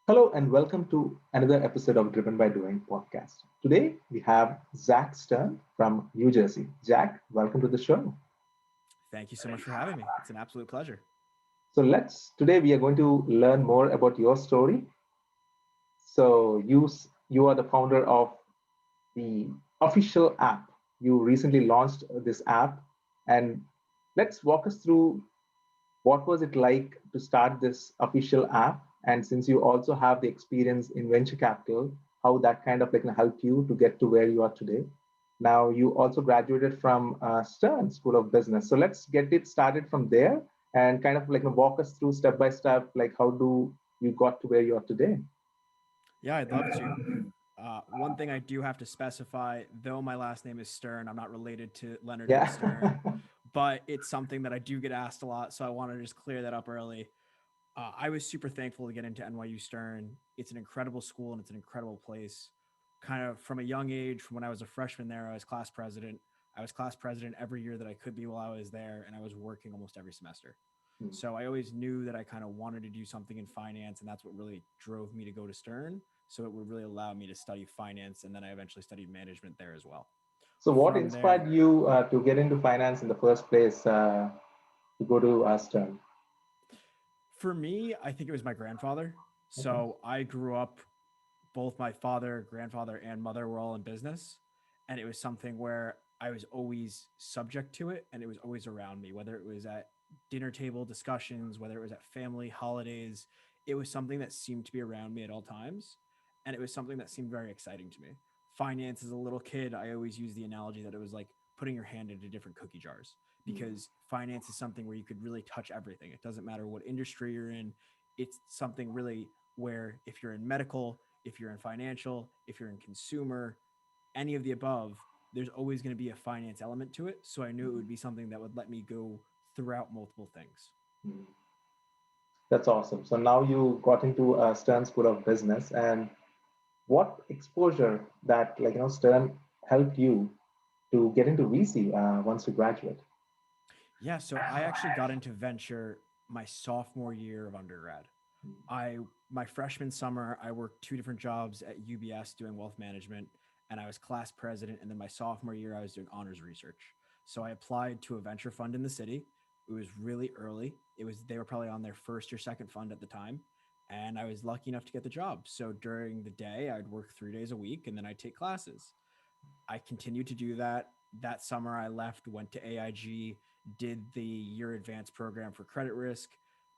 Hello and welcome to another episode of Driven by Doing podcast. Today we have Zac Stern from New Jersey. Jack, welcome to the show. Thank you so much for having me. It's an absolute pleasure. So let's today we are going to learn more about your story. So you are the founder of the official app. You recently launched this app, and let's walk us through what was it like to start this official app, and since you also have the experience in venture capital, how that kind of like helped you to get to where you are today. Now you also graduated from Stern School of Business, so let's get it started from there and kind of like walk us through step by step, like how do you got to where you are today. Yeah, I'd love to. One thing I do have to specify, though my last name is Stern, I'm not related to Leonard and Yeah. Stern, but it's something that I do get asked a lot. So I want to just clear that up early. I was super thankful to get into NYU Stern. It's an incredible school and it's an incredible place. Kind of from a young age, from when I was a freshman there, I was class president. I was class president every year that I could be while I was there, and I was working almost every semester. So I always knew that I kind of wanted to do something in finance, and that's what really drove me to go to Stern. So it would really allow me to study finance, and then I eventually studied management there as well. So what From there, inspired you to get into finance in the first place, to go to Stern? for me, I think it was my grandfather. Okay. So I grew up, both my father, grandfather, and mother were all in business. And it was something where I was always subject to it and it was always around me, whether it was at dinner table discussions, whether it was at family holidays. It was something that seemed to be around me at all times. And it was something that seemed very exciting to me. Finance as a little kid, I always use the analogy that it was like putting your hand into different cookie jars because finance is something where you could really touch everything. It doesn't matter what industry you're in. It's something really where if you're in medical, if you're in financial, if you're in consumer, any of the above, there's always going to be a finance element to it. So I knew it would be something that would let me go throughout multiple things. Mhm. That's awesome. So now you got into Stern School of Business, and what exposure that Stern helped you to get into VC once you graduate? Yeah, so I actually got into venture my sophomore year of undergrad. I My freshman summer, I worked two different jobs at UBS doing wealth management, and I was class president. And then my sophomore year, I was doing honors research. So I applied to a venture fund in the city. It was really early. They were probably on their first or second fund at the time, and I was lucky enough to get the job. So during the day, I'd work 3 days a week, and then I'd take classes. I continued to do that. That summer, I left, went to AIG, did the year advance program for credit risk.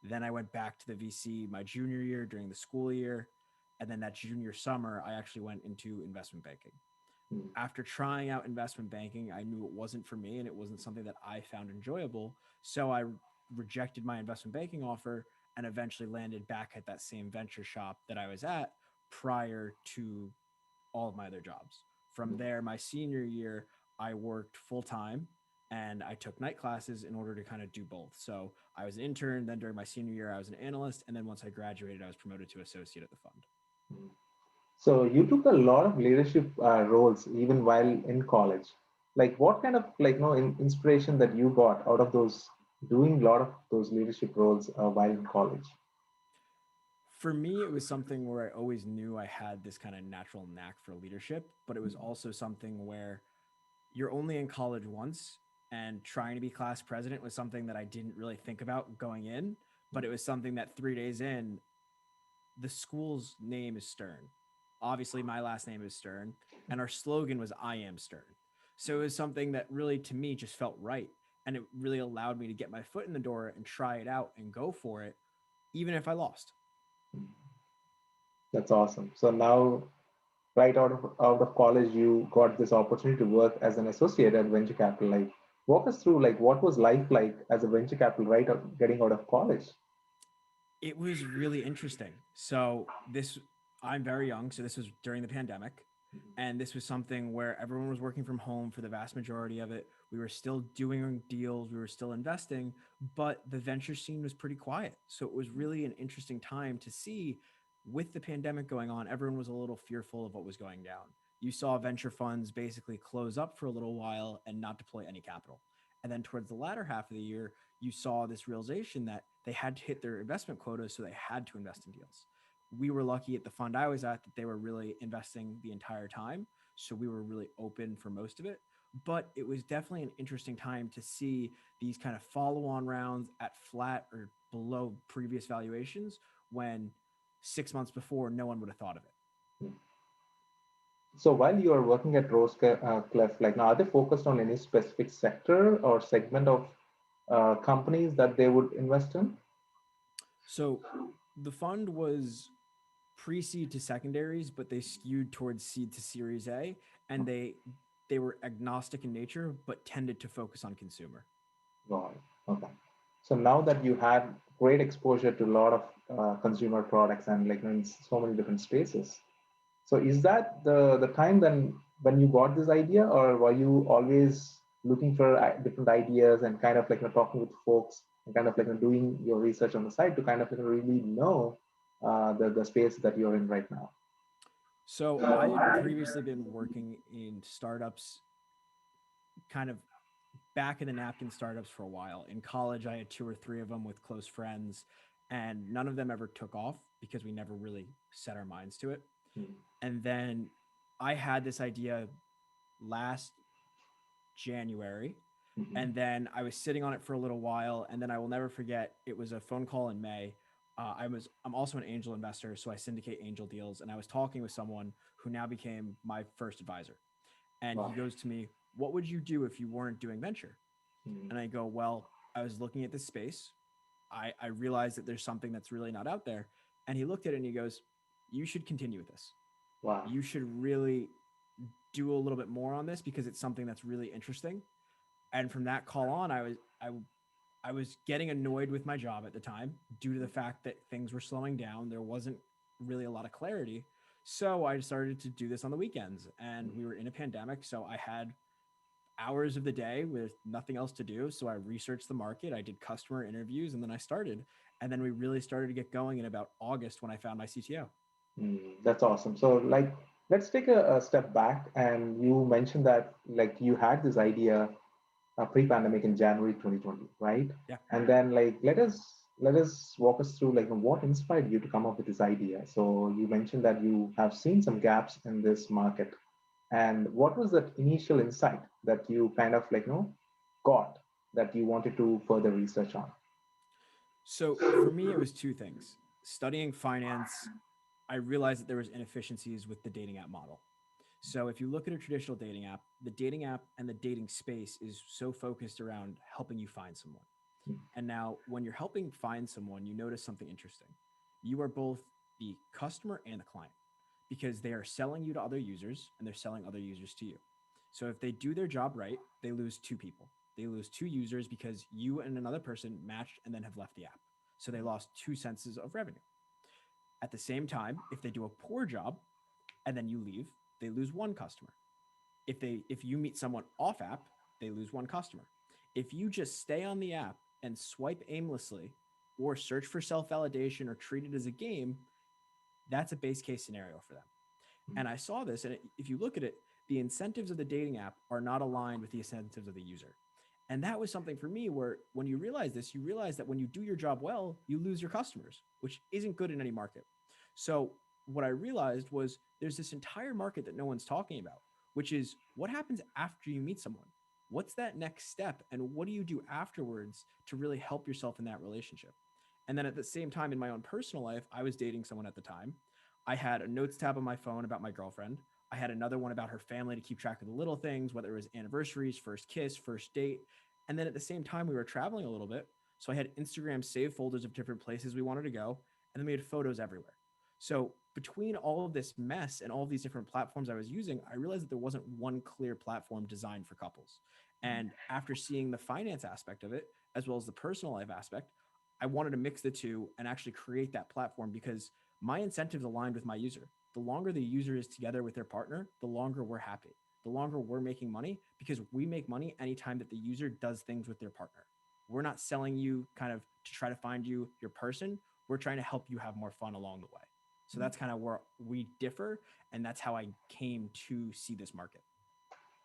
Then I went back to the VC my junior year during the school year. And then that junior summer, I actually went into investment banking. Mm. After trying out investment banking, I knew it wasn't for me and it wasn't something that I found enjoyable. So I rejected my investment banking offer and eventually landed back at that same venture shop that I was at prior to all of my other jobs. From there, my senior year, I worked full time and I took night classes in order to kind of do both. So I was an intern. Then during my senior year, I was an analyst. And then once I graduated, I was promoted to associate at the fund. So you took a lot of leadership roles even while in college. Like what kind of inspiration that you got out of those doing a lot of those leadership roles while in college? For me, it was something where I always knew I had this kind of natural knack for leadership, but it was also something where you're only in college once, and trying to be class president was something that I didn't really think about going in, but it was something that 3 days in, the school's name is Stern. Obviously, my last name is Stern, and our slogan was I am Stern. So it was something that really, to me, just felt right. And it really allowed me to get my foot in the door and try it out and go for it, even if I lost. That's awesome. So now, right out of college, you got this opportunity to work as an associate at venture capital. Like, walk us through like what was life like as a venture capital getting out of college? It was really interesting. I'm very young, so this was during the pandemic. And this was something where everyone was working from home for the vast majority of it. We were still doing deals, we were still investing, but the venture scene was pretty quiet. So it was really an interesting time to see with the pandemic going on, everyone was a little fearful of what was going down. You saw venture funds basically close up for a little while and not deploy any capital. And then towards the latter half of the year, you saw this realization that they had to hit their investment quota, so they had to invest in deals. we were lucky at the fund I was at that they were really investing the entire time. So we were really open for most of it. But it was definitely an interesting time to see these kind of follow on rounds at flat or below previous valuations when 6 months before no one would have thought of it. So while you are working at Rosecliff, like now, are they focused on any specific sector or segment of companies that they would invest in? So the fund was pre-seed to secondaries, but they skewed towards seed to Series A, and they were agnostic in nature, but tended to focus on consumer. Right. Okay. So now that you had great exposure to a lot of consumer products and like in so many different spaces, so is that the time then when you got this idea, or were you always looking for different ideas and kind of like talking with folks and kind of like doing your research on the side to kind of really know the space that you're in right now? So I had previously been working in startups, kind of back in the napkin startups for a while. In college, I had two or three of them with close friends, and none of them ever took off because we never really set our minds to it. And then I had this idea last January. And Mm-hmm. then I was sitting on it for a little while. And then I will never forget, it was a phone call in May. I'm also an angel investor, so I syndicate angel deals. And I was talking with someone who now became my first advisor. And he Wow. goes to me, "What would you do if you weren't doing venture?" Mm. And I go, "Well, I was looking at this space. I realized that there's something that's really not out there." And he looked at it and he goes, "You should continue with this. Wow. You should really do a little bit more on this because it's something that's really interesting." And from that call on, I was getting annoyed with my job at the time due to the fact that things were slowing down. There wasn't really a lot of clarity. So I started to do this on the weekends, and we were in a pandemic. So I had hours of the day with nothing else to do. So I researched the market, I did customer interviews, and then I started. And then we really started to get going in about August when I found my CTO. That's awesome. So, like, let's take a step back. And you mentioned that, like, you had this idea pre-pandemic in January 2020, right? Yeah. And then, like, let us walk us through, like, what inspired you to come up with this idea. So, you mentioned that you have seen some gaps in this market, and what was that initial insight that you kind of like, got that you wanted to further research on? So for me, it was two things. Studying finance, I realized that there was inefficiencies with the dating app model. So if you look at a traditional dating app, the dating app and the dating space is so focused around helping you find someone. And now when you're helping find someone, you notice something interesting. You are both the customer and the client because they are selling you to other users and they're selling other users to you. So if they do their job right, they lose two people. They lose two users because you and another person matched and then have left the app. So they lost two senses of revenue. At the same time, if they do a poor job and then you leave, they lose one customer. If you meet someone off app, they lose one customer. If you just stay on the app and swipe aimlessly or search for self-validation or treat it as a game, that's a base case scenario for them. And I saw this, and if you look at it, the incentives of the dating app are not aligned with the incentives of the user. And that was something for me where when you realize this, you realize that when you do your job well, you lose your customers, which isn't good in any market. So what I realized was there's this entire market that no one's talking about, which is what happens after you meet someone? What's that next step? And what do you do afterwards to really help yourself in that relationship? And then at the same time, in my own personal life, I was dating someone at the time. I had a notes tab on my phone about my girlfriend. I had another one about her family to keep track of the little things, whether it was anniversaries, first kiss, first date. And then at the same time, we were traveling a little bit. So I had Instagram save folders of different places we wanted to go, and then we had photos everywhere. So between all of this mess and all of these different platforms I was using, I realized that there wasn't one clear platform designed for couples. And after seeing the finance aspect of it, as well as the personal life aspect, I wanted to mix the two and actually create that platform because my incentives aligned with my user. The longer the user is together with their partner, the longer we're happy. The longer we're making money because we make money anytime that the user does things with their partner. We're not selling you kind of to try to find you your person. We're trying to help you have more fun along the way. So that's kind of where we differ. And that's how I came to see this market.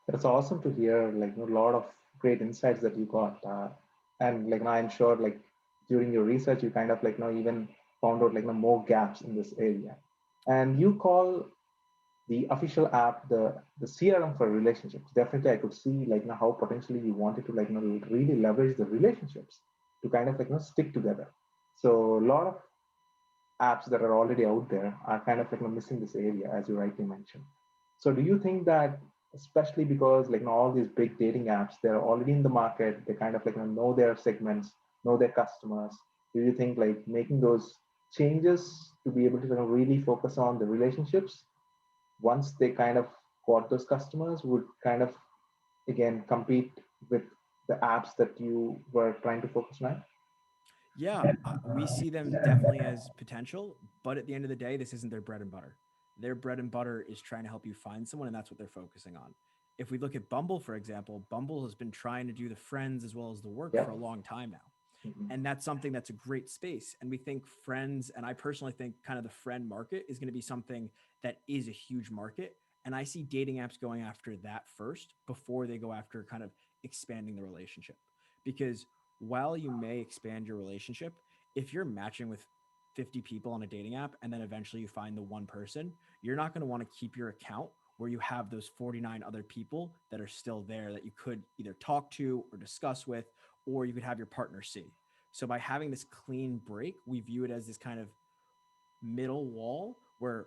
That's awesome to hear, like a lot of great insights that you got, and like I'm sure, like during your research, you kind of like even found out like more gaps in this area. And you call the official app the CRM for relationships. Definitely, I could see like how potentially you wanted to really leverage the relationships to kind of stick together. So a lot of apps that are already out there are kind of missing this area, as you rightly mentioned. So do you think that, especially because all these big dating apps, they're already in the market, they kind of know their segments, know their customers. Do you think like making those changes to be able to really focus on the relationships once they kind of got those customers would kind of again compete with the apps that you were trying to focus on? Yeah, we see them definitely as potential, but at the end of the day, this isn't their bread and butter. Their bread and butter is trying to help you find someone, and that's what they're focusing on. If we look at Bumble, for example, Bumble has been trying to do the friends as well as the work Yeah. for a long time now. Mhm. And that's something that's a great space. And we think friends, and I personally think kind of the friend market is going to be something that is a huge market. And I see dating apps going after that first before they go after kind of expanding the relationship. Because while you may expand your relationship, if you're matching with 50 people on a dating app and then eventually you find the one person, you're not going to want to keep your account where you have those 49 other people that are still there that you could either talk to or discuss with, or you could have your partner see. So by having this clean break, we view it as this kind of middle wall where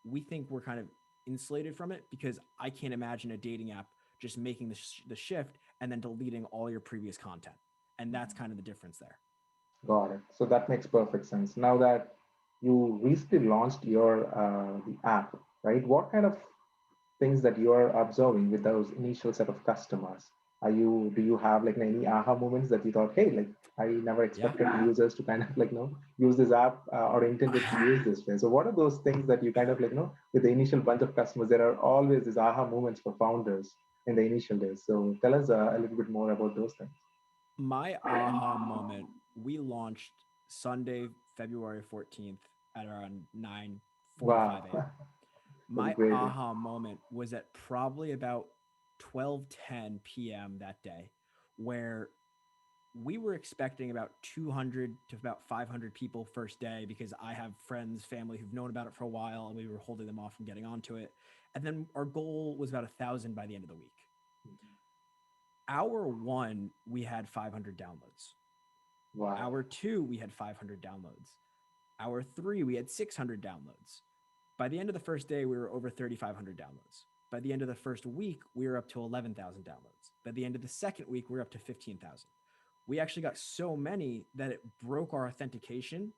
we think we're kind of insulated from it, because I can't imagine a dating app just making the shift and then deleting all your previous content. And that's kind of the difference there. Got it. So that makes perfect sense. Now that you recently launched your the app, right? What kind of things that you are observing with those initial set of customers? Do you have like any aha moments that you thought, hey, like I never Yeah. expected users to kind of use this app or intended to use this way. So what are those things that you kind of with the initial bunch of customers? There are always these aha moments for founders in the initial days. So tell us a little bit more about those things. My aha moment, we launched Sunday, February 14th at around 9:45 Wow, a.m. that's My great. aha moment was at probably about 12:10 p.m. that day, where we were expecting about 200 to about 500 people first day, because I have friends, family who've known about it for a while, and we were holding them off from getting onto it. And then our goal was about 1,000 by the end of the week. Hour one, we had 500 downloads. Wow. Hour two, we had 500 downloads. Hour three, we had 600 downloads. By the end of the first day, we were over 3,500 downloads. By the end of the first week, we were up to 11,000 downloads. By the end of the second week, we were up to 15,000. We actually got so many that it broke our authentication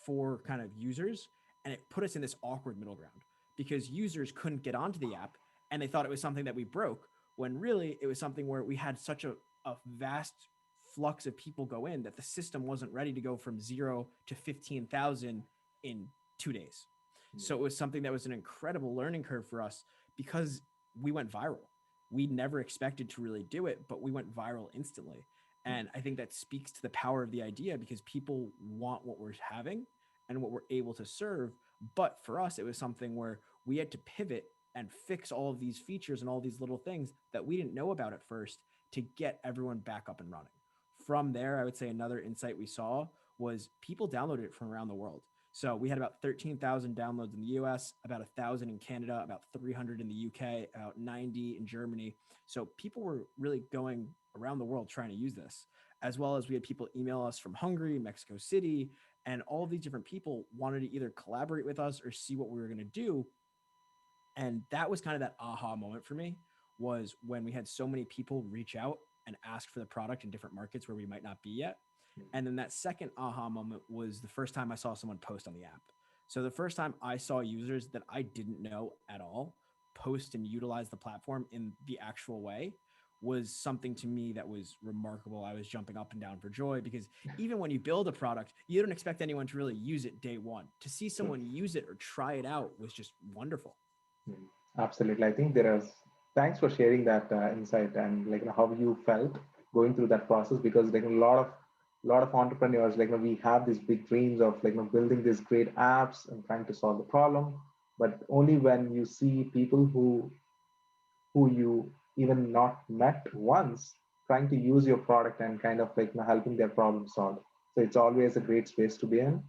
for kind of users, and it put us in this awkward middle ground because users couldn't get onto the app and they thought it was something that we broke, when really it was something where we had such a vast flux of people go in that the system wasn't ready to go from 0 to 15,000 in 2 days. So it was something that was an incredible learning curve for us, because we went viral. We never expected to really do it, but we went viral instantly. And I think that speaks to the power of the idea, because people want what we're having and what we're able to serve. But for us, it was something where we had to pivot and fix all of these features and all these little things that we didn't know about at first to get everyone back up and running. From there, I would say another insight we saw was people downloaded it from around the world. So we had about 13,000 downloads in the US, about 1,000 in Canada, about 300 in the UK, about 90 in Germany. So people were really going around the world trying to use this, as well as we had people email us from Hungary, Mexico City, and all these different people wanted to either collaborate with us or see what we were going to do. And that was kind of that aha moment for me, was when we had so many people reach out and ask for the product in different markets where we might not be yet. And then that second aha moment was the first time I saw someone post on the app. So the first time I saw users that I didn't know at all post and utilize the platform in the actual way was something to me that was remarkable. I was jumping up and down for joy, because even when you build a product, you don't expect anyone to really use it day one. To see someone use it or try it out was just wonderful. Mm, absolutely. I think there is. Thanks for sharing that insight and how you felt going through that process, because a lot of entrepreneurs we have these big dreams of building these great apps and trying to solve the problem, but only when you see people who you even not met once trying to use your product and kind of helping their problem solve. So it's always a great space to be in.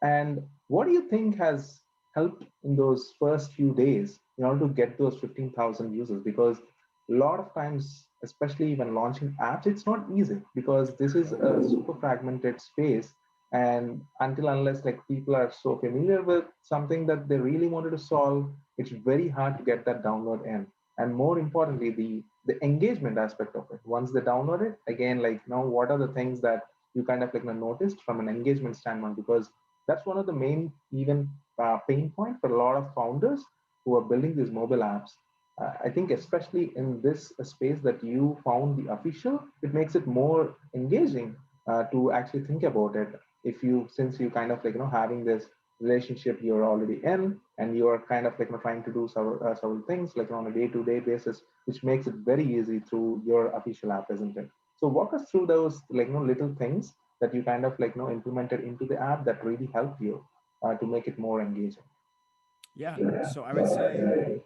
And what do you think has helped in those first few days in order to get those 15,000 users? Because a lot of times, especially when launching apps, it's not easy because this is a super fragmented space. And until unless like people are so familiar with something that they really wanted to solve, it's very hard to get that download in. And more importantly, the engagement aspect of it. Once they download it, again, like what are the things that you kind of noticed from an engagement standpoint? Because that's one of the main even pain point for a lot of founders who are building these mobile apps. I think especially in this space that you found the official, it makes it more engaging to actually think about it. If you, since you kind of having this relationship you're already in, and you're kind of trying to do several things like on a day-to-day basis, which makes it very easy through your official app, isn't it? So walk us through those little things that you kind of implemented into the app that really helped you to make it more engaging. Yeah. So I would say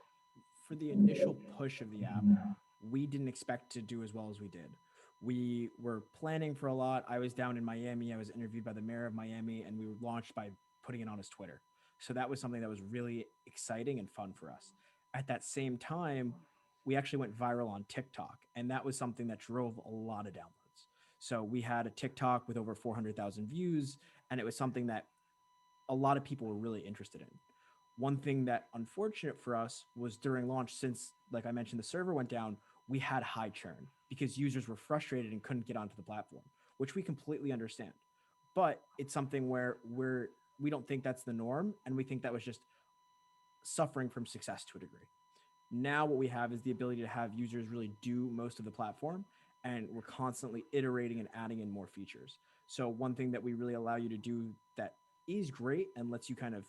for the initial push of the app, we didn't expect to do as well as we did. We were planning for a lot. I was down in Miami. I was interviewed by the mayor of Miami, and we were launched by putting it on his Twitter. So that was something that was really exciting and fun for us. At that same time, we actually went viral on TikTok, and that was something that drove a lot of downloads. So we had a TikTok with over 400,000 views, and it was something that a lot of people were really interested in. One thing that unfortunate for us was during launch, since like I mentioned, the server went down, we had high churn because users were frustrated and couldn't get onto the platform, which we completely understand. But it's something where we don't think that's the norm, and we think that was just suffering from success to a degree. Now what we have is the ability to have users really do most of the platform, and we're constantly iterating and adding in more features. So one thing that we really allow you to do that is great and lets you kind of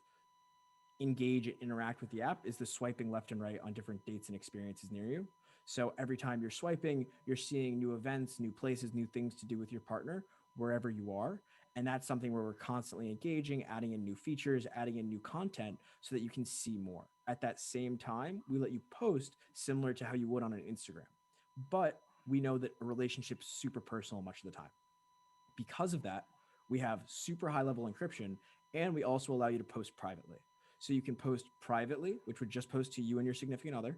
engage and interact with the app is the swiping left and right on different dates and experiences near you. So every time you're swiping, you're seeing new events, new places, new things to do with your partner wherever you are. And that's something where we're constantly engaging, adding in new features, adding in new content so that you can see more. At that same time, we let you post similar to how you would on an Instagram. But we know that a relationship's super personal much of the time. Because of that, we have super high level encryption, and we also allow you to post privately. So you can post privately, which would just post to you and your significant other,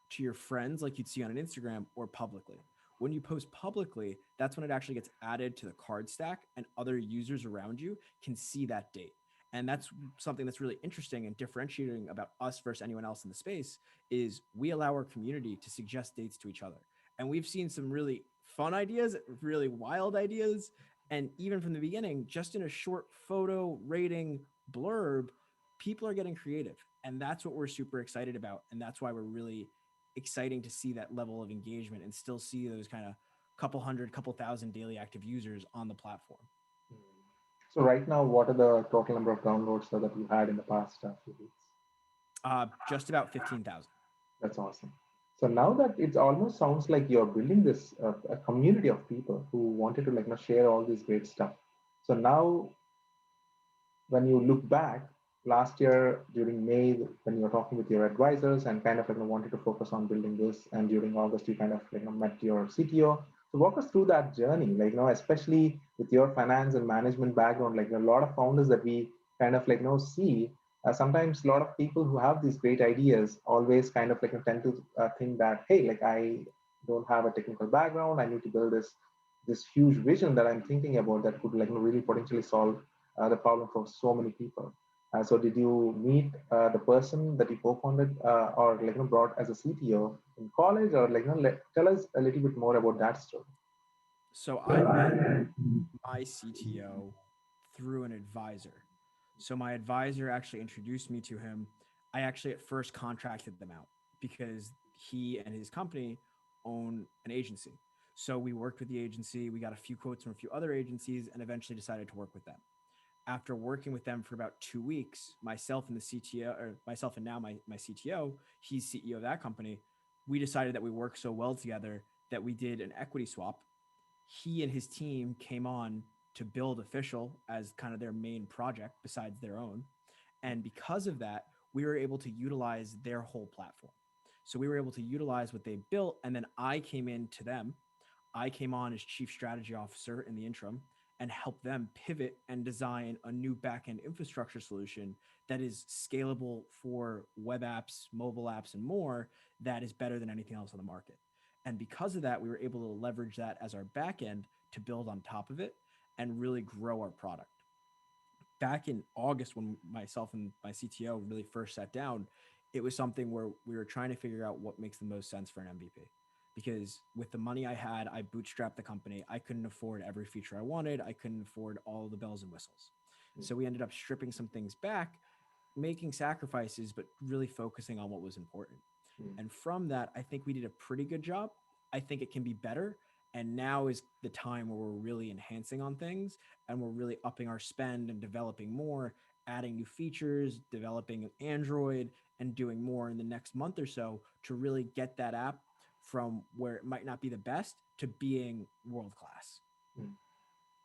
to your friends like you'd see on an Instagram, or publicly. When you post publicly, that's when it actually gets added to the card stack, and other users around you can see that date. And that's something that's really interesting and differentiating about us versus anyone else in the space is we allow our community to suggest dates to each other. And we've seen some really fun ideas, really wild ideas, and even from the beginning, just in a short photo rating blurb, people are getting creative. And that's what we're super excited about. And that's why we're really exciting to see that level of engagement and still see those kind of couple hundred, couple thousand daily active users on the platform. So right now, what are the total number of downloads that you had in the past few weeks? Just about 15,000. That's awesome. So now that it almost sounds like you're building this a community of people who wanted to share all this great stuff. So now when you look back last year during May, when you were talking with your advisors and kind of wanted to focus on building this, and during August you kind of met your CTO. So walk us through that journey, especially with your finance and management background. Like a lot of founders that we kind of see. Sometimes a lot of people who have these great ideas always kind of tend to think that, hey, like I don't have a technical background. I need to build this huge vision that I'm thinking about that could really potentially solve the problem for so many people. So did you meet the person that you co-founded or brought as a CTO in college, or tell us a little bit more about that story? So I met my CTO through an advisor. So my advisor actually introduced me to him. I actually at first contracted them out because he and his company own an agency. So we worked with the agency, we got a few quotes from a few other agencies, and eventually decided to work with them. After working with them for about 2 weeks, myself and the CTO, or myself and now my CTO, he's CEO of that company, we decided that we worked so well together that we did an equity swap. He and his team came on to build Official as kind of their main project besides their own. And because of that, we were able to utilize their whole platform. So we were able to utilize what they built. And then I came in to them. I came on as chief strategy officer in the interim. and help them pivot and design a new backend infrastructure solution that is scalable for web apps, mobile apps, and more, that is better than anything else on the market. And because of that, we were able to leverage that as our backend to build on top of it and really grow our product. Back in August, when myself and my CTO really first sat down, it was something where we were trying to figure out what makes the most sense for an MVP. Because with the money I had, I bootstrapped the company. I couldn't afford every feature I wanted. I couldn't afford all the bells and whistles. So we ended up stripping some things back, making sacrifices, but really focusing on what was important. Mm. And from that, I think we did a pretty good job. I think it can be better. And now is the time where we're really enhancing on things and we're really upping our spend and developing more, adding new features, developing an Android, and doing more in the next month or so to really get that app from where it might not be the best to being world class. Mm.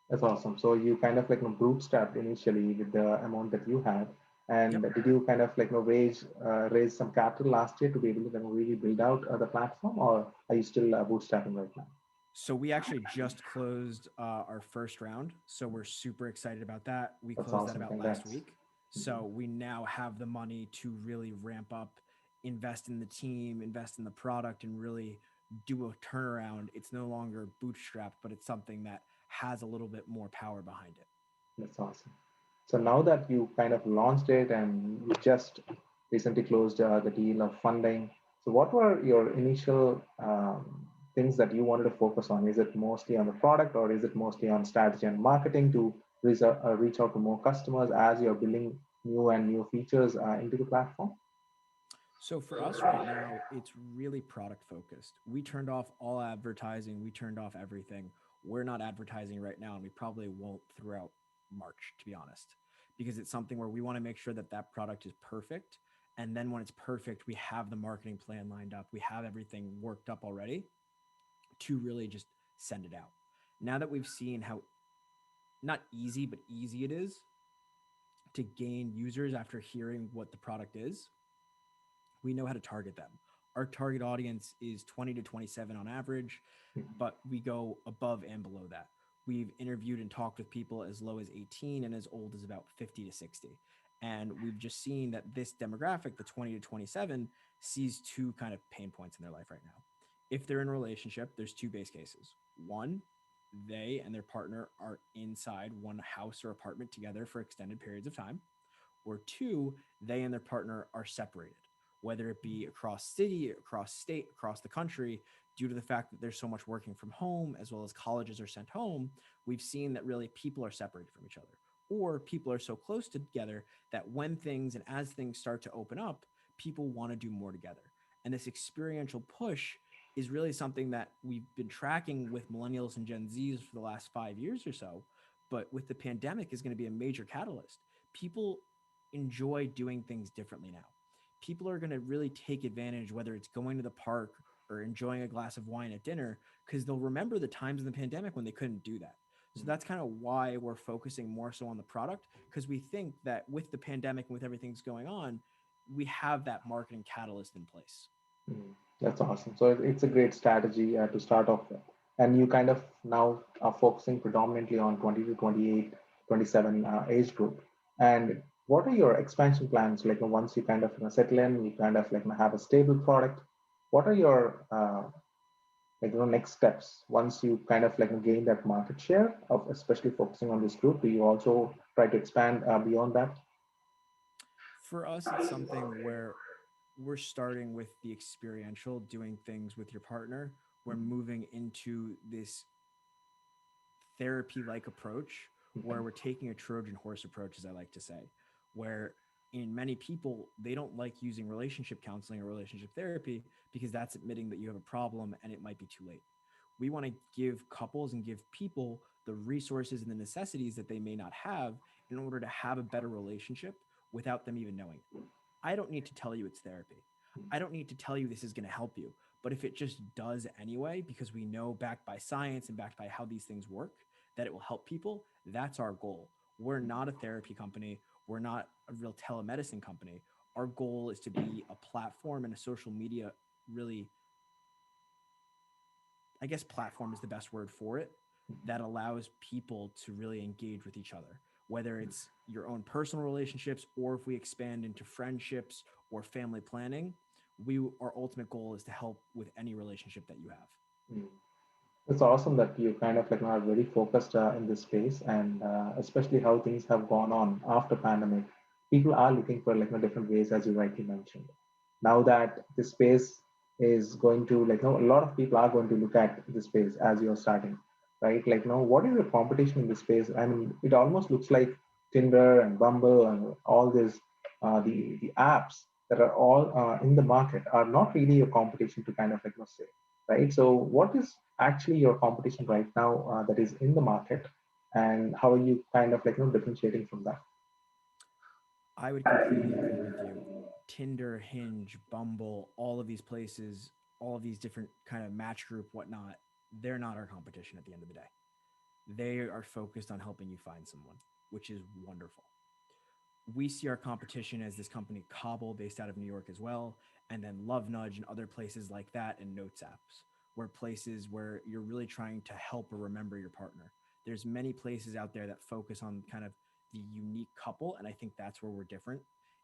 That's awesome. So you kind of like bootstrapped initially with the amount that you had, and Yep. did you kind of like raise some capital last year to be able to really build out the platform, or are you still bootstrapping right now? So we actually just closed our first round. So we're super excited about that. We That's closed that awesome. about last Congrats. week. Mhm. So we now have the money to really ramp up, invest in the team, invest in the product, and really do a turnaround. It's no longer bootstrapped, but it's something that has a little bit more power behind it. That's awesome. So now that you kind of launched it and you just recently closed the deal of funding, so what were your initial things that you wanted to focus on? Is it mostly on the product, or is it mostly on strategy and marketing to reach out to more customers as you're building new and new features into the platform? So for us right now, it's really product focused. We turned off all advertising, we turned off everything. We're not advertising right now, and we probably won't throughout March, to be honest, because it's something where we want to make sure that that product is perfect. And then when it's perfect, we have the marketing plan lined up, we have everything worked up already to really just send it out. Now that we've seen how not easy, but easy it is to gain users after hearing what the product is, we know how to target them. Our target audience is 20 to 27 on average, but we go above and below that. We've interviewed and talked with people as low as 18 and as old as about 50 to 60. And we've just seen that this demographic, the 20 to 27, sees two kind of pain points in their life right now. If they're in a relationship, there's two base cases. One, they and their partner are inside one house or apartment together for extended periods of time. Or two, they and their partner are separated, whether it be across city, across state, across the country, due to the fact that there's so much working from home, as well as colleges are sent home. We've seen that really people are separated from each other, or people are so close together that when things and as things start to open up, people want to do more together. And this experiential push is really something that we've been tracking with millennials and Gen Zs for the last 5 years or so. But with the pandemic is going to be a major catalyst. People enjoy doing things differently now. People are going to really take advantage, whether it's going to the park or enjoying a glass of wine at dinner, because they'll remember the times in the pandemic when they couldn't do that. So that's kind of why we're focusing more so on the product, because we think that with the pandemic and with everything's going on, we have that marketing catalyst in place. Mm, that's awesome. So it's a great strategy to start off with. And you kind of now are focusing predominantly on 20 to 28, 27 age group. And what are your expansion plans? Like once you kind of settle in, you kind of like have a stable product. What are your next steps once you kind of like gain that market share of especially focusing on this group? Do you also try to expand beyond that? For us, it's something where we're starting with the experiential, doing things with your partner. We're moving into this therapy like approach Okay. where we're taking a Trojan horse approach, as I like to say, where in many people, they don't like using relationship counseling or relationship therapy because that's admitting that you have a problem and it might be too late. We want to give couples and give people the resources and the necessities that they may not have in order to have a better relationship without them even knowing it. I don't need to tell you it's therapy. I don't need to tell you this is going to help you. But if it just does anyway, because we know backed by science and backed by how these things work, that it will help people, that's our goal. We're not a therapy company. We're not a real telemedicine company. Our goal is to be a platform and a social media, really, I guess platform is the best word for it, that allows people to really engage with each other, whether it's your own personal relationships or if we expand into friendships or family planning. Our ultimate goal is to help with any relationship that you have. Mm. It's awesome that you kind of like are very focused in this space, and especially how things have gone on after pandemic. People are looking for like different ways, as you rightly mentioned. Now that this space is going to like, a lot of people are going to look at this space as you're starting, right? Like, what is the competition in this space? I mean, it almost looks like Tinder and Bumble and all these the apps that are all in the market are not really a competition to kind of like say, right? So, what is actually your competition right now that is in the market, and how are you kind of like differentiating from that? I would completely agree with you. Tinder, Hinge, Bumble, all of these places, all of these different kind of match group, whatnot, they're not our competition at the end of the day. They are focused on helping you find someone, which is wonderful. We see our competition as this company Cobble, based out of New York as well, and then Love Nudge and other places like that, and Notes apps, where places where you're really trying to help or remember your partner. There's many places out there that focus on kind of the unique couple, and I think that's where we're different.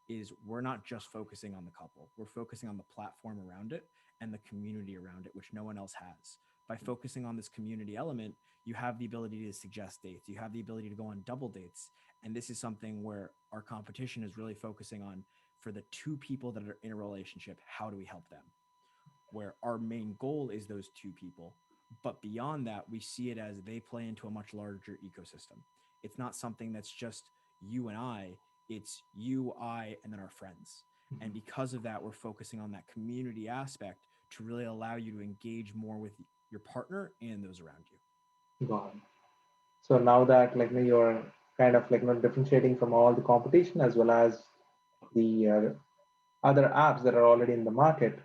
Is we're not just focusing on the couple, we're focusing on the platform around it and the community around it, which no one else has. By focusing on this community element, you have the ability to suggest dates, you have the ability to go on double dates, and this is something where our competition is really focusing on, for the two people that are in a relationship, how do we help them? Where our main goal is those two people. But beyond that, we see it as they play into a much larger ecosystem. It's not something that's just you and I, it's you, I, and then our friends. And because of that, we're focusing on that community aspect to really allow you to engage more with your partner and those around you. Got it. So now that like you're kind of like differentiating from all the competition as well as the other apps that are already in the market.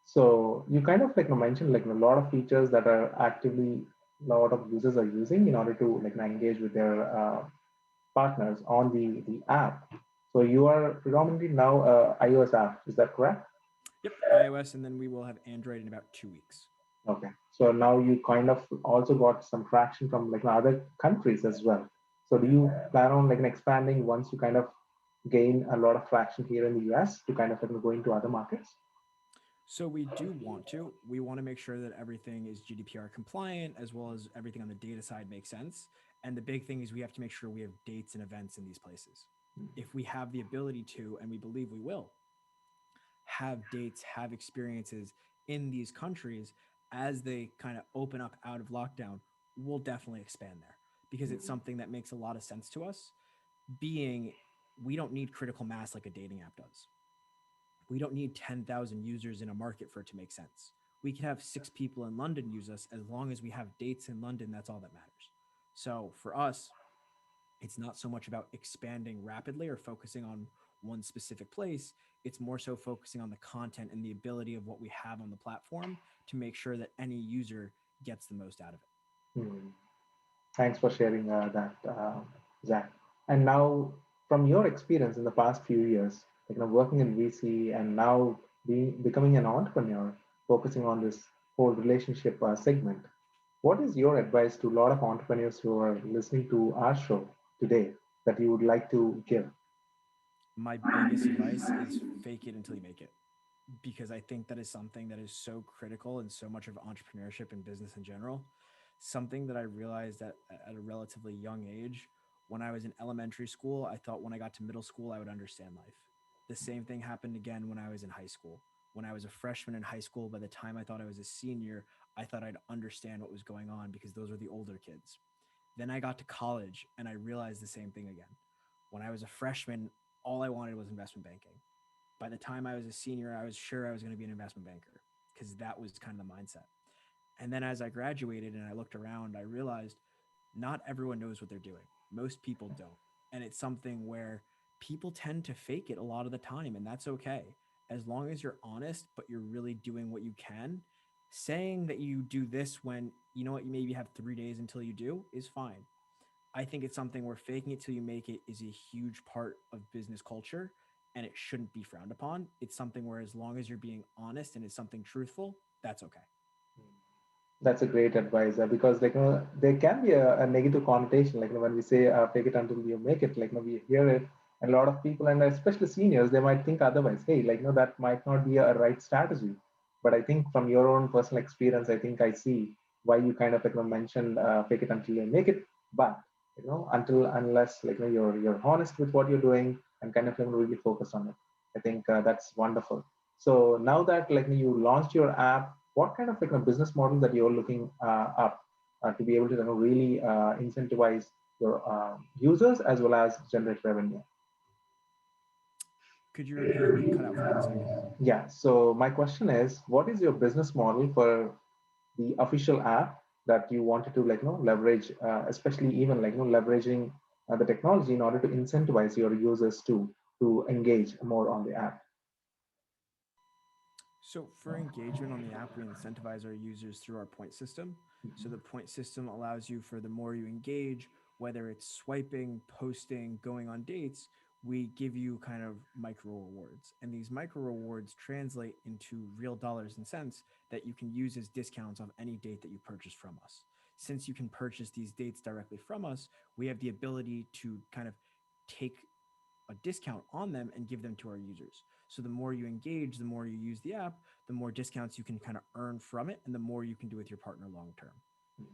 So you kind of like mentioned like a lot of features that are actively a lot of users are using in order to like engage with their partners on the app. So you are predominantly now iOS app, is that correct? Yep, iOS, and then we will have Android in about 2 weeks. Okay. So now you kind of also got some traction from like other countries as well. So do you plan on like expanding once you kind of gain a lot of traction here in the US to kind of like go into other markets? So we do want to. We want to make sure that everything is GDPR compliant as well as everything on the data side makes sense. And the big thing is we have to make sure we have dates and events in these places. If we have the ability to, and we believe we will, have dates, have experiences in these countries as they kind of open up out of lockdown, we'll definitely expand there because it's something that makes a lot of sense to us. Being, we don't need critical mass like a dating app does. We don't need 10,000 users in a market for it to make sense. We can have 6 people in London use us as long as we have dates in London. That's all that matters. So for us, it's not so much about expanding rapidly or focusing on one specific place. It's more so focusing on the content and the ability of what we have on the platform to make sure that any user gets the most out of it. Hmm. Thanks for sharing that, Zach. And now, from your experience in the past few years, like working in VC and now becoming an entrepreneur, focusing on this whole relationship segment, what is your advice to a lot of entrepreneurs who are listening to our show today that you would like to give? My biggest advice is fake it until you make it, because I think that is something that is so critical in so much of entrepreneurship and business in general. Something that I realized at a relatively young age. When I was in elementary school, I thought when I got to middle school, I would understand life. The same thing happened again when I was in high school. When I was a freshman in high school, by the time I thought I was a senior, I thought I'd understand what was going on because those were the older kids. Then I got to college and I realized the same thing again. When I was a freshman, all I wanted was investment banking. By the time I was a senior, I was sure I was going to be an investment banker because that was kind of the mindset. And then as I graduated and I looked around, I realized not everyone knows what they're doing. Most people don't. And it's something where people tend to fake it a lot of the time, and that's okay. As long as you're honest, but you're really doing what you can, saying that you do this when you know what, you maybe have 3 days until you do is fine. I think it's something where faking it till you make it is a huge part of business culture and it shouldn't be frowned upon. It's something where as long as you're being honest and it's something truthful, that's okay. That's a great advice because there can be a negative connotation when we say fake it until you make it we hear it, and a lot of people, and especially seniors, they might think otherwise. Hey, that might not be a right strategy. But I think from your own personal experience, I think I see why you kind of mentioned fake it until you make it. But until unless you're honest with what you're doing and kind of really focus on it, I think that's wonderful. So now that you launched your app, what kind of business model that you're looking up to be able to really incentivize your users as well as generate revenue? Could you repeat? You cut out for 1 second. Yeah. So my question is, what is your business model for the official app that you wanted to leverage, especially even leveraging the technology in order to incentivize your users to engage more on the app? So for engagement on the app, we incentivize our users through our point system. So the point system allows you, for the more you engage, whether it's swiping, posting, going on dates, we give you kind of micro rewards. And these micro rewards translate into real dollars and cents that you can use as discounts on any date that you purchase from us. Since you can purchase these dates directly from us, we have the ability to kind of take a discount on them and give them to our users. So the more you engage, the more you use the app, the more discounts you can kind of earn from it, and the more you can do with your partner long term.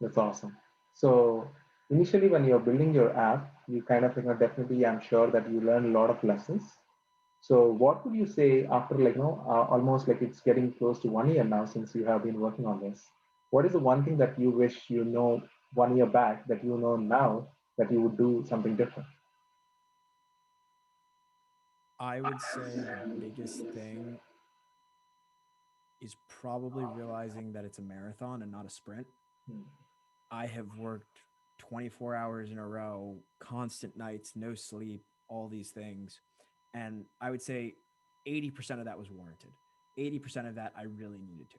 That's awesome. So initially, when you're building your app, you kind of definitely, I'm sure that you learn a lot of lessons. So what would you say after almost it's getting close to 1 year now since you have been working on this? What is the one thing that you wish 1 year back that now that you would do something different? I would say the biggest thing is probably realizing that it's a marathon and not a sprint. Hmm. I have worked 24 hours in a row, constant nights, no sleep, all these things. And I would say 80% of that was warranted. 80% of that I really needed to.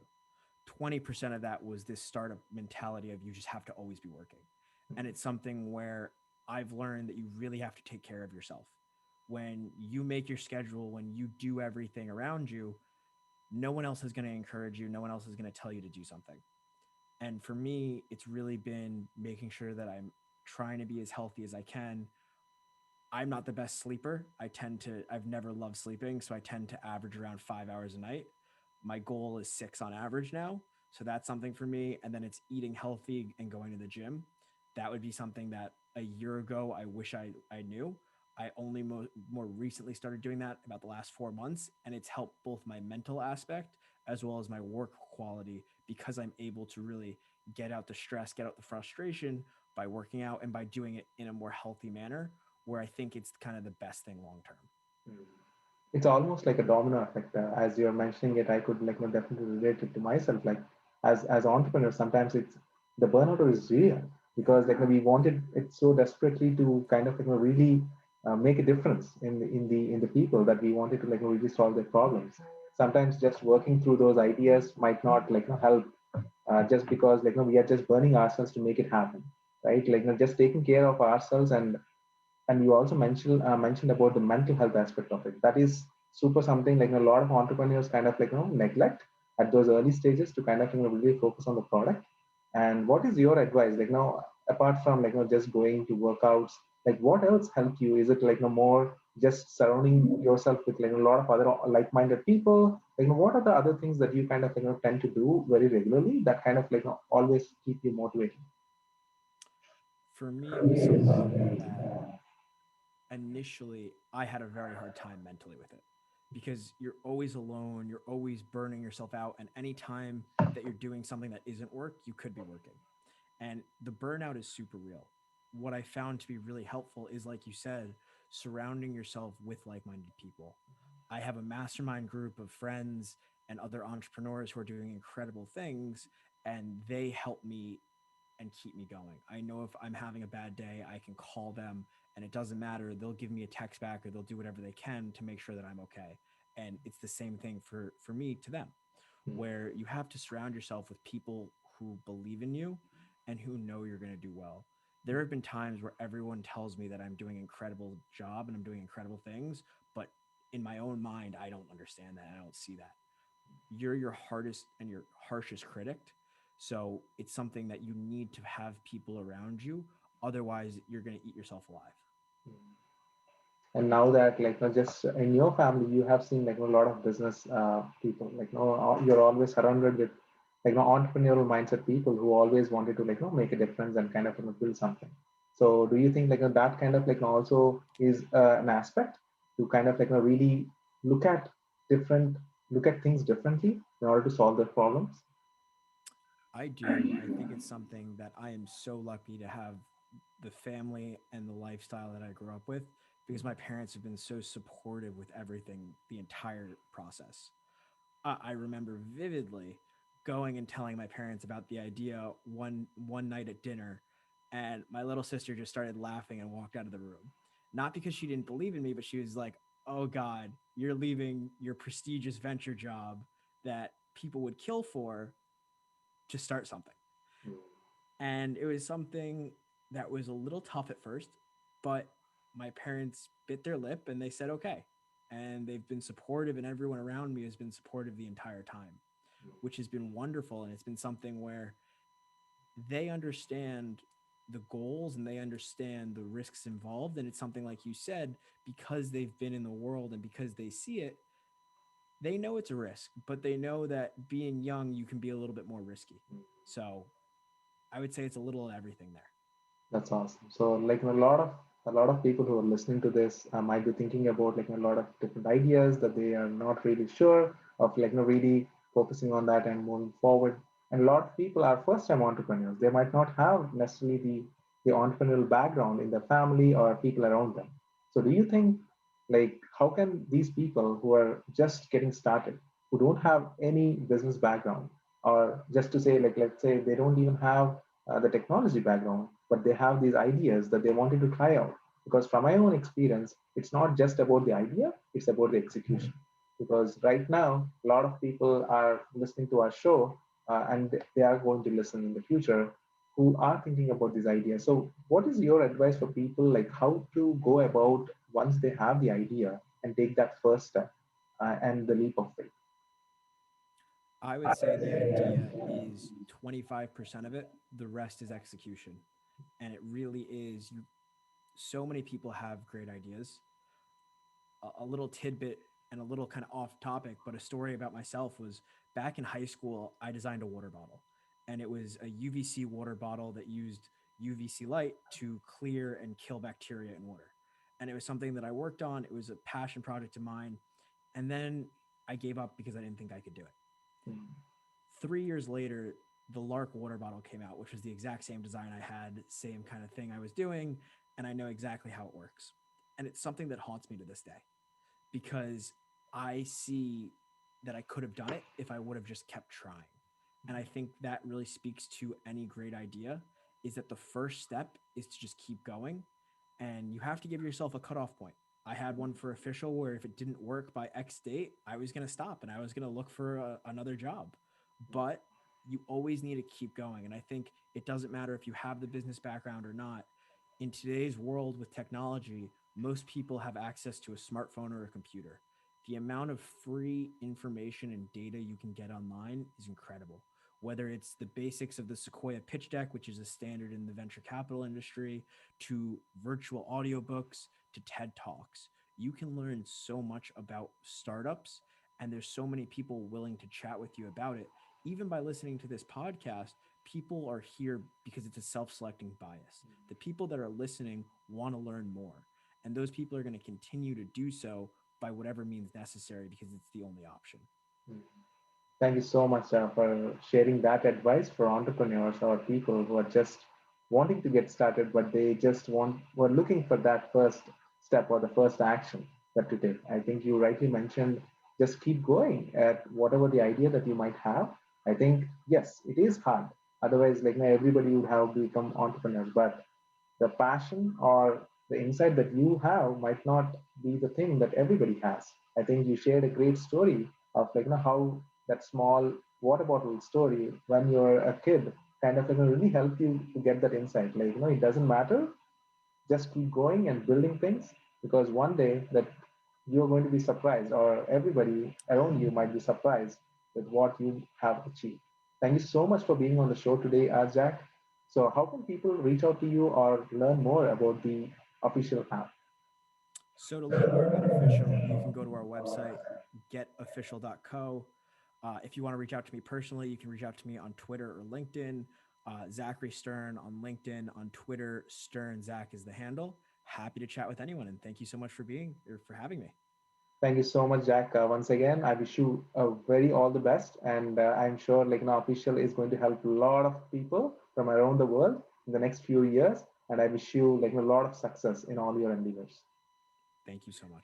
20% of that was this startup mentality of you just have to always be working. And it's something where I've learned that you really have to take care of yourself. When you make your schedule, when you do everything around you, no one else is going to encourage you. No one else is going to tell you to do something. And for me, it's really been making sure that I'm trying to be as healthy as I can. I'm not the best sleeper. I've never loved sleeping. So I tend to average around 5 hours a night. My goal is 6 on average now. So that's something for me. And then it's eating healthy and going to the gym. That would be something that a year ago I wish I knew. I only more recently started doing that about the last 4 months. And it's helped both my mental aspect as well as my work quality because I'm able to really get out the stress, get out the frustration by working out and by doing it in a more healthy manner where I think it's kind of the best thing long term. Hmm. It's almost like a domino effect. As you're mentioning it, I could definitely relate it to myself. As entrepreneurs, sometimes it's the burnout is real because we wanted it so desperately to kind of really make a difference in the people that we wanted to really solve their problems. Sometimes just working through those ideas might not help just because we are just burning ourselves to make it happen, right? Just taking care of ourselves, and you also mentioned about the mental health aspect of it. That is super something a lot of entrepreneurs kind of neglect at those early stages to kind of really focus on the product. And what is your advice apart from just going to workouts, what else helped you? Is it more just surrounding yourself with a lot of other like-minded people? What are the other things that you kind of tend to do very regularly that kind of always keep you motivated? For me, it was something that initially I had a very hard time mentally with it because you're always alone, you're always burning yourself out, and any time that you're doing something that isn't work, you could be working. And the burnout is super real. What I found to be really helpful is, like you said, surrounding yourself with like minded people. I have a mastermind group of friends and other entrepreneurs who are doing incredible things, and they help me and keep me going. I know if I'm having a bad day, I can call them and it doesn't matter. They'll give me a text back or they'll do whatever they can to make sure that I'm okay. And it's the same thing for me to them, where you have to surround yourself with people who believe in you and who know you're going to do well. There have been times where everyone tells me that I'm doing an incredible job and I'm doing incredible things, but in my own mind, I don't understand that. I don't see that. You're your hardest and your harshest critic. So it's something that you need to have people around you. Otherwise, you're going to eat yourself alive. And now that like not just in your family, you have seen like a lot of business people like no, you're always surrounded with like no entrepreneurial mindset people who always wanted to like no make a difference and kind of build something. So do you think like that kind of like also is an aspect to kind of like really look at different look at things differently in order to solve their problems? I do. I think it's something that I am so lucky to have the family and the lifestyle that I grew up with because my parents have been so supportive with everything the entire process. I remember vividly going and telling my parents about the idea one night at dinner, and my little sister just started laughing and walked out of the room. Not because she didn't believe in me, but she was like, "Oh God, you're leaving your prestigious venture job that people would kill for to start something." And it was something that was a little tough at first, but my parents bit their lip and they said okay, and they've been supportive, and everyone around me has been supportive the entire time, which has been wonderful. And it's been something where they understand the goals and they understand the risks involved, and it's something like you said, because they've been in the world and because they see it, they know it's a risk, but they know that being young you can be a little bit more risky. So I would say it's a little of everything there. That's awesome. So like a lot of people who are listening to this might be thinking about like a lot of different ideas that they are not really sure of like really focusing on that and moving forward. And a lot of people are first time entrepreneurs. They might not have necessarily the entrepreneurial background in their family or people around them. So do you think like how can these people who are just getting started, who don't have any business background, or just to say like let's say they don't even have the technology background, but they have these ideas that they wanted to try out. Because from my own experience, it's not just about the idea, it's about the execution. Because right now, a lot of people are listening to our show and they are going to listen in the future who are thinking about these ideas. So, what is your advice for people like how to go about once they have the idea and take that first step and the leap of faith? I would say the idea is 25% of it, the rest is execution. And it really is you, so many people have great ideas. A little tidbit and a little kind of off topic, but a story about myself was back in high school, I designed a water bottle. And it was a UVC water bottle that used UVC light to clear and kill bacteria in water. And it was something that I worked on. It was a passion project of mine. And then I gave up because I didn't think I could do it. Mm, 3 years later, the Lark water bottle came out, which was the exact same design I had, same kind of thing I was doing, and I know exactly how it works. And it's something that haunts me to this day because I see that I could have done it if I would have just kept trying. And I think that really speaks to any great idea is that the first step is to just keep going, and you have to give yourself a cutoff point. I had one for official where if it didn't work by X date, I was going to stop and I was going to look for another job. But you always need to keep going. And I think it doesn't matter if you have the business background or not. In today's world with technology, most people have access to a smartphone or a computer. The amount of free information and data you can get online is incredible. Whether it's the basics of the Sequoia pitch deck, which is a standard in the venture capital industry, to virtual audiobooks, to TED Talks, you can learn so much about startups, and there's so many people willing to chat with you about it. Even by listening to this podcast, people are here because it's a self selecting bias. The people that are listening want to learn more. And those people are going to continue to do so by whatever means necessary because it's the only option. mm. Thank you so much for sharing that advice for entrepreneurs or people who are just wanting to get started, but they just were looking for that first step or the first action that to take. I think you rightly mentioned just keep going at whatever the idea that you might have. I think yes, it is hard. Otherwise, like everybody would have become entrepreneurs, but the passion or the insight that you have might not be the thing that everybody has. I think you shared a great story of like how that small water bottle story when you're a kid kind of really help you to get that insight. Like it doesn't matter, just keep going and building things because one day that you're going to be surprised or everybody around you might be surprised with what you have achieved. Thank you so much for being on the show today, Jack. So, how can people reach out to you or learn more about the official app? So to learn more about Official, you can go to our website, getofficial.co. If you want to reach out to me personally, you can reach out to me on Twitter or LinkedIn. Zachary Stern on LinkedIn, on Twitter, Stern Zach is the handle. Happy to chat with anyone, and thank you so much for being or for having me. Thank you so much, Jack. Once again, I wish you a very all the best, and I'm sure official is going to help a lot of people from around the world in the next few years. And I wish you a lot of success in all your endeavors. Thank you so much.